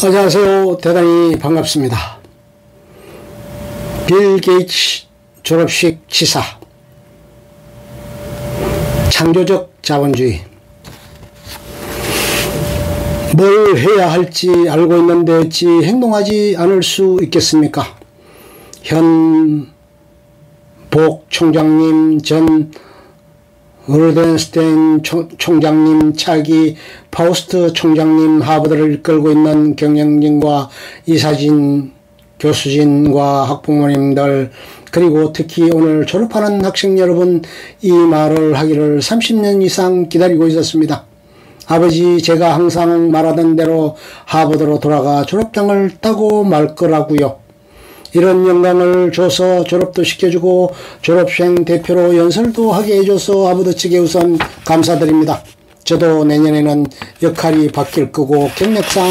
안녕하세요. 대단히 반갑습니다. 빌 게이츠 졸업식 시사. 창조적 자본주의. 뭘 해야 할지 알고 있는데 어찌 행동하지 않을 수 있겠습니까? 현 복 총장님, 전 루덴스테인 총장님, 차기 파우스트 총장님, 하버드를 이끌고 있는 경영진과 이사진, 교수진과 학부모님들, 그리고 특히 오늘 졸업하는 학생 여러분, 이 말을 하기를 30년 이상 기다리고 있었습니다. 아버지, 제가 항상 말하던 대로 하버드로 돌아가 졸업장을 따고 말 거라고요. 이런 영광을 줘서 졸업도 시켜주고 졸업생 대표로 연설도 하게 해줘서 하버드 측에 우선 감사드립니다. 저도 내년에는 역할이 바뀔 거고 경력상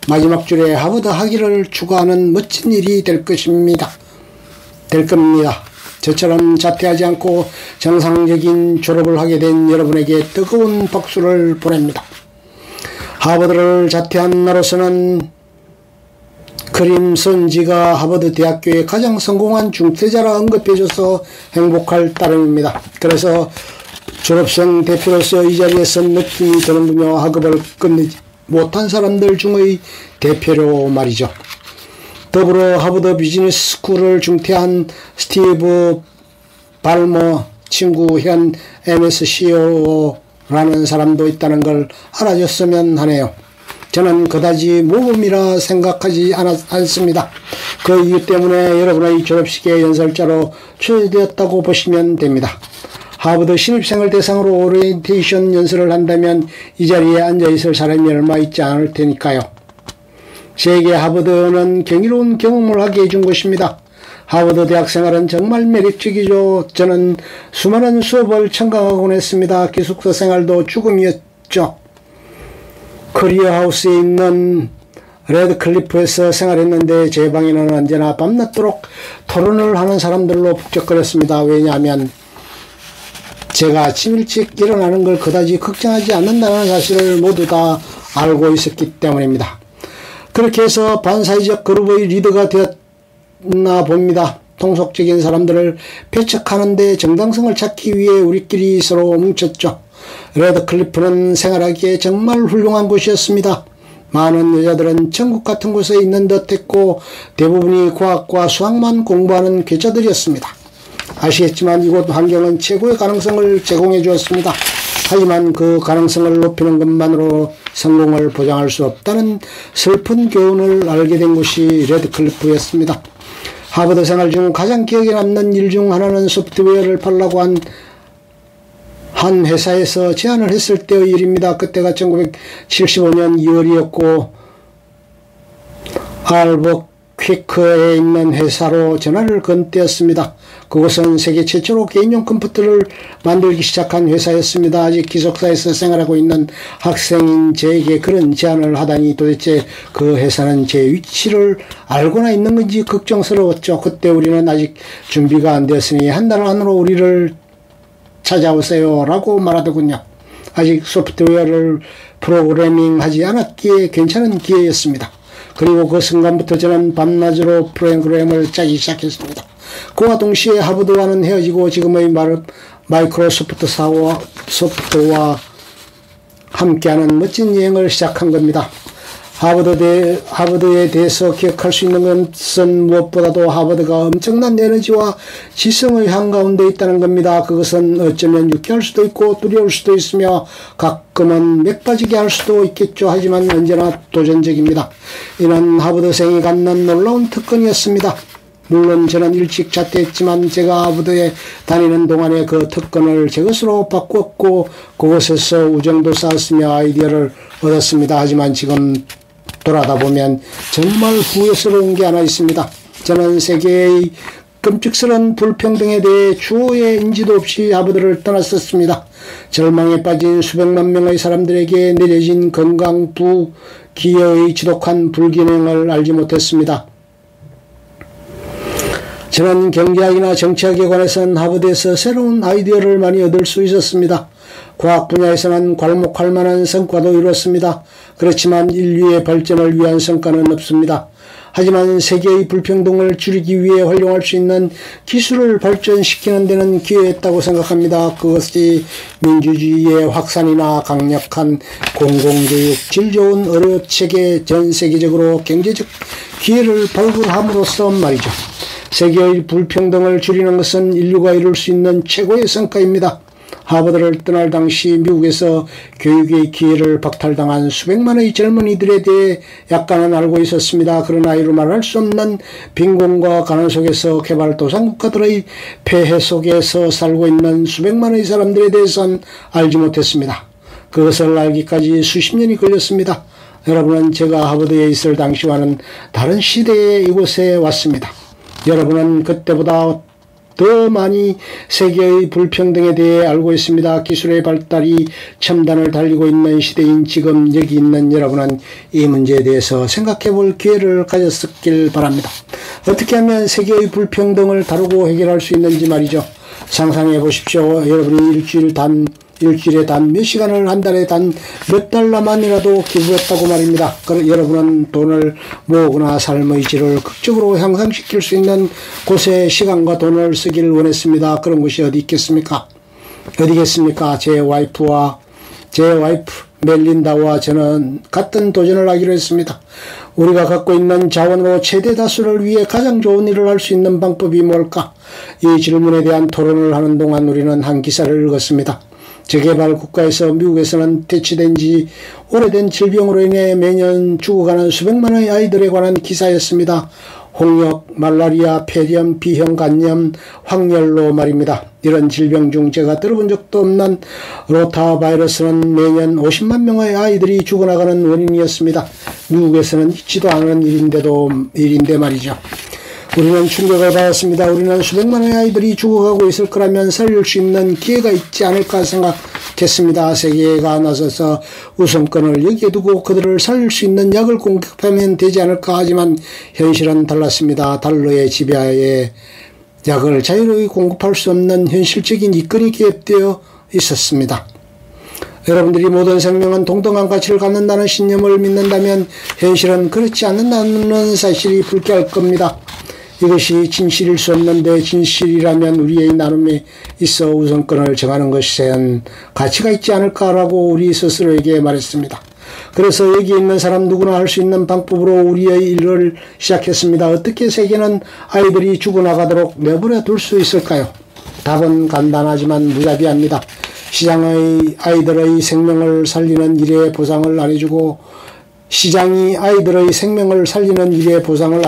마지막 줄에 하버드 학위를 추구하는 멋진 일이 될 겁니다. 저처럼 자퇴하지 않고 정상적인 졸업을 하게 된 여러분에게 뜨거운 박수를 보냅니다. 하버드를 자퇴한 나로서는 크림슨지가 하버드 대학교의 가장 성공한 중퇴자라 언급해줘서 행복할 따름입니다. 그래서 졸업생 대표로서 이 자리에 선 느낌이 드는군요. 학업을 끝내지 못한 사람들 중의 대표로 말이죠. 더불어 하버드 비즈니스 스쿨을 중퇴한 스티브 발머 친구, 현 MSCEO라는 사람도 있다는 걸 알아줬으면 하네요. 저는 그다지 모범이라 생각하지 않습니다. 그 이유 때문에 여러분의 졸업식의 연설자로 초대되었다고 보시면 됩니다. 하버드 신입생을 대상으로 오리엔테이션 연설을 한다면 이 자리에 앉아있을 사람이 얼마 있지 않을 테니까요. 제게 하버드는 경이로운 경험을 하게 해준 곳입니다. 하버드 대학생활은 정말 매력적이죠. 저는 수많은 수업을 청강하곤 했습니다. 기숙사 생활도 죽음이었죠. 커리어하우스에 있는 레드클리프에서 생활했는데 제 방에는 언제나 밤낮도록 토론을 하는 사람들로 북적거렸습니다. 왜냐하면 제가 아침 일찍 일어나는 걸 그다지 걱정하지 않는다는 사실을 모두 다 알고 있었기 때문입니다. 그렇게 해서 반사회적 그룹의 리더가 되었나 봅니다. 통속적인 사람들을 배척하는 데 정당성을 찾기 위해 우리끼리 서로 뭉쳤죠. 레드클리프는 생활하기에 정말 훌륭한 곳이었습니다. 많은 여자들은 천국 같은 곳에 있는 듯 했고 대부분이 과학과 수학만 공부하는 괴짜들이었습니다. 아시겠지만 이곳 환경은 최고의 가능성을 제공해 주었습니다. 하지만 그 가능성을 높이는 것만으로 성공을 보장할 수 없다는 슬픈 교훈을 알게 된 곳이 레드클리프였습니다. 하버드 생활 중 가장 기억에 남는 일 중 하나는 소프트웨어를 팔라고 한 회사에서 제안을 했을 때의 일입니다. 그때가 1975년 2월이었고 알버퀴크에 있는 회사로 전화를 건 때였습니다. 그곳은 세계 최초로 개인용 컴퓨터를 만들기 시작한 회사였습니다. 아직 기숙사에서 생활하고 있는 학생인 저에게 그런 제안을 하다니 도대체 그 회사는 제 위치를 알고나 있는 건지 걱정스러웠죠. 그때 우리는 아직 준비가 안 되었으니 한 달 안으로 우리를 찾아오세요 라고 말하더군요. 아직 소프트웨어를 프로그래밍하지 않았기에 괜찮은 기회였습니다. 그리고 그 순간부터 저는 밤낮으로 프로그램을 짜기 시작했습니다. 그와 동시에 하버드와는 헤어지고 지금의 마이크로소프트와 함께하는 멋진 여행을 시작한 겁니다. 하버드에 대해서 기억할 수 있는 것은 무엇보다도 하버드가 엄청난 에너지와 지성의 한가운데 있다는 겁니다. 그것은 어쩌면 유쾌할 수도 있고 두려울 수도 있으며 가끔은 맥빠지게 할 수도 있겠죠. 하지만 언제나 도전적입니다. 이는 하버드생이 갖는 놀라운 특권이었습니다. 물론 저는 일찍 자퇴했지만 제가 하버드에 다니는 동안에 그 특권을 제 것으로 바꿨고 그곳에서 우정도 쌓았으며 아이디어를 얻었습니다. 하지만 지금 돌아다 보면 정말 후회스러운 게 하나 있습니다. 저는 세계의 끔찍스러운 불평등에 대해 주어의 인지도 없이 하버드를 떠났었습니다. 절망에 빠진 수백만 명의 사람들에게 내려진 건강 부기여의 지독한 불균형을 알지 못했습니다. 저는 경제학이나 정치학에 관해서는 하버드에서 새로운 아이디어를 많이 얻을 수 있었습니다. 과학 분야에서는 괄목할 만한 성과도 이뤘습니다. 그렇지만 인류의 발전을 위한 성과는 없습니다. 하지만 세계의 불평등을 줄이기 위해 활용할 수 있는 기술을 발전시키는 데는 기여했다고 생각합니다. 그것이 민주주의의 확산이나 강력한 공공교육, 질 좋은 의료체계, 전 세계적으로 경제적 기회를 발굴함으로써 말이죠. 세계의 불평등을 줄이는 것은 인류가 이룰 수 있는 최고의 성과입니다. 하버드를 떠날 당시 미국에서 교육의 기회를 박탈당한 수백만의 젊은이들에 대해 약간은 알고 있었습니다. 그러나 이루 말할 수 없는 빈곤과 가난 속에서 개발도상국가들의 폐해 속에서 살고 있는 수백만의 사람들에 대해서는 알지 못했습니다. 그것을 알기까지 수십 년이 걸렸습니다. 여러분은 제가 하버드에 있을 당시와는 다른 시대에 이곳에 왔습니다. 여러분은 그때보다 더 많이 세계의 불평등에 대해 알고 있습니다. 기술의 발달이 첨단을 달리고 있는 시대인 지금 여기 있는 여러분은 이 문제에 대해서 생각해 볼 기회를 가졌길 바랍니다. 어떻게 하면 세계의 불평등을 다루고 해결할 수 있는지 말이죠. 상상해 보십시오. 여러분이 일주일에 단 몇 시간을, 한 달에 단 몇 달러만이라도 기부했다고 말입니다. 여러분은 돈을 모으거나 삶의 질을 극적으로 향상시킬 수 있는 곳에 시간과 돈을 쓰기를 원했습니다. 그런 곳이 어디 있겠습니까? 어디겠습니까? 제 와이프 멜린다와 저는 같은 도전을 하기로 했습니다. 우리가 갖고 있는 자원으로 최대 다수를 위해 가장 좋은 일을 할 수 있는 방법이 뭘까? 이 질문에 대한 토론을 하는 동안 우리는 한 기사를 읽었습니다. 재개발 국가에서 미국에서는 퇴치된 지 오래된 질병으로 인해 매년 죽어가는 수백만의 아이들에 관한 기사였습니다. 홍역, 말라리아, 폐렴, 비형 간염, 황열로 말입니다. 이런 질병 중 제가 들어본 적도 없는 로타 바이러스는 매년 50만 명의 아이들이 죽어나가는 원인이었습니다. 미국에서는 있지도 않은 일인데 말이죠. 우리는 충격을 받았습니다. 우리는 수백만의 아이들이 죽어가고 있을 거라면 살릴 수 있는 기회가 있지 않을까 생각했습니다. 세계가 나서서 우선권을 여기에 두고 그들을 살릴 수 있는 약을 공급하면 되지 않을까 하지만 현실은 달랐습니다. 달러의 지배하에 약을 자유로이 공급할 수 없는 현실적인 이권이 개입되어 있었습니다. 여러분들이 모든 생명은 동등한 가치를 갖는다는 신념을 믿는다면 현실은 그렇지 않는다는 사실이 불쾌할 겁니다. 이것이 진실일 수 없는데 진실이라면 우리의 나름에 있어 우선권을 정하는 것에는 가치가 있지 않을까라고 우리 스스로에게 말했습니다. 그래서 여기 있는 사람 누구나 할 수 있는 방법으로 우리의 일을 시작했습니다. 어떻게 세계는 아이들이 죽어나가도록 내버려 둘 수 있을까요? 답은 간단하지만 무자비합니다. 시장이 아이들의 생명을 살리는 일에 보상을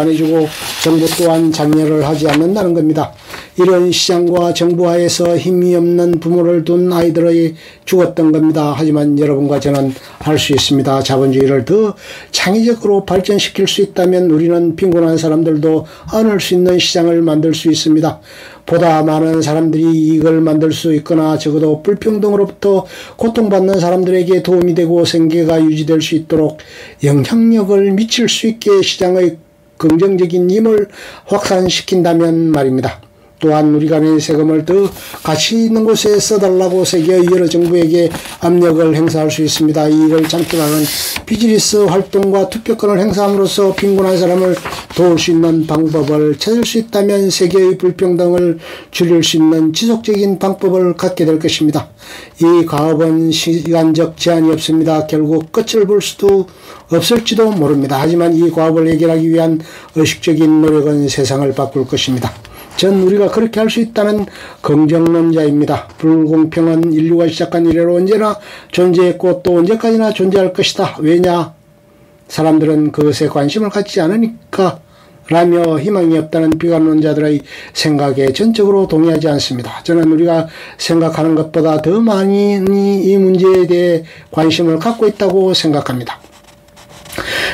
안 해주고 정부 또한 장려를 하지 않는다는 겁니다. 이런 시장과 정부 하에서 힘이 없는 부모를 둔 아이들의 죽었던 겁니다. 하지만 여러분과 저는 할 수 있습니다. 자본주의를 더 창의적으로 발전시킬 수 있다면 우리는 빈곤한 사람들도 안을 수 있는 시장을 만들 수 있습니다. 보다 많은 사람들이 이익을 만들 수 있거나 적어도 불평등으로부터 고통받는 사람들에게 도움이 되고 생계가 유지될 수 있도록 영향력을 미칠 수 있게 시장의 긍정적인 힘을 확산시킨다면 말입니다. 또한 우리가 낸 세금을 더 가치 있는 곳에 써달라고 세계의 여러 정부에게 압력을 행사할 수 있습니다. 이익을 창출하는 비즈니스 활동과 투표권을 행사함으로써 빈곤한 사람을 도울 수 있는 방법을 찾을 수 있다면 세계의 불평등을 줄일 수 있는 지속적인 방법을 갖게 될 것입니다. 이 가업은 시간적 제한이 없습니다. 결국 끝을 볼 수도 없을지도 모릅니다. 하지만 이 가업을 해결하기 위한 의식적인 노력은 세상을 바꿀 것입니다. 전 우리가 그렇게 할 수 있다는 긍정론자입니다. 불공평은 인류가 시작한 이래로 언제나 존재했고 또 언제까지나 존재할 것이다. 왜냐? 사람들은 그것에 관심을 갖지 않으니까 라며 희망이 없다는 비관론자들의 생각에 전적으로 동의하지 않습니다. 저는 우리가 생각하는 것보다 더 많이 이 문제에 대해 관심을 갖고 있다고 생각합니다.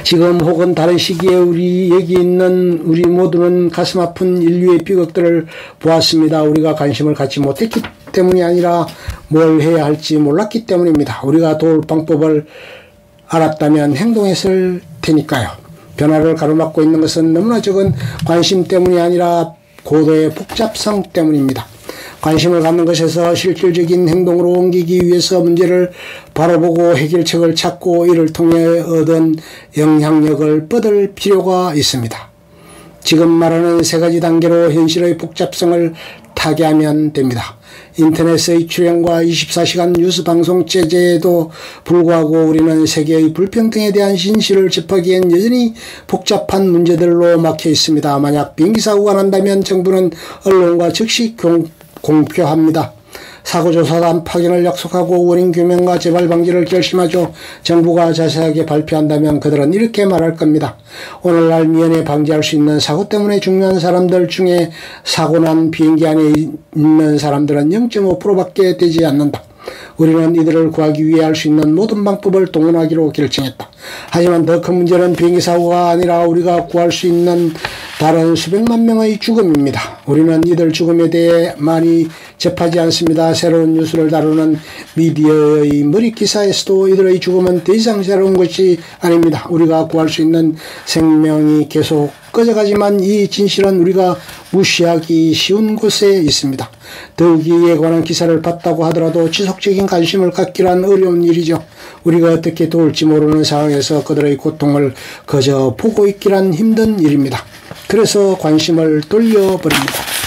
지금 혹은 다른 시기에 여기 있는 우리 모두는 가슴 아픈 인류의 비극들을 보았습니다. 우리가 관심을 갖지 못했기 때문이 아니라 뭘 해야 할지 몰랐기 때문입니다. 우리가 도울 방법을 알았다면 행동했을 테니까요. 변화를 가로막고 있는 것은 너무나 적은 관심 때문이 아니라 고도의 복잡성 때문입니다. 관심을 갖는 것에서 실질적인 행동으로 옮기기 위해서 문제를 바라보고 해결책을 찾고 이를 통해 얻은 영향력을 뻗을 필요가 있습니다. 지금 말하는 세 가지 단계로 현실의 복잡성을 타개하면 됩니다. 인터넷의 출현과 24시간 뉴스 방송 체제에도 불구하고 우리는 세계의 불평등에 대한 진실을 접하기엔 여전히 복잡한 문제들로 막혀 있습니다. 만약 비행기 사고가 난다면 정부는 언론과 즉시 공표합니다. 사고조사단 파견을 약속하고 원인 규명과 재발 방지를 결심하죠. 정부가 자세하게 발표한다면 그들은 이렇게 말할 겁니다. 오늘날 미연에 방지할 수 있는 사고 때문에 죽는 사람들 중에 사고난 비행기 안에 있는 사람들은 0.5%밖에 되지 않는다. 우리는 이들을 구하기 위해 할 수 있는 모든 방법을 동원하기로 결정했다. 하지만 더 큰 문제는 비행기 사고가 아니라 우리가 구할 수 있는 다른 수백만 명의 죽음입니다. 우리는 이들 죽음에 대해 많이 접하지 않습니다. 새로운 뉴스를 다루는 미디어의 머리 기사에서도 이들의 죽음은 더 이상 새로운 것이 아닙니다. 우리가 구할 수 있는 생명이 계속 꺼져가지만 이 진실은 우리가 무시하기 쉬운 곳에 있습니다. 더욱이 이에 관한 기사를 봤다고 하더라도 지속적인 관심을 갖기란 어려운 일이죠. 우리가 어떻게 도울지 모르는 상황에서 그들의 고통을 그저 보고 있기란 힘든 일입니다. 그래서 관심을 돌려버립니다.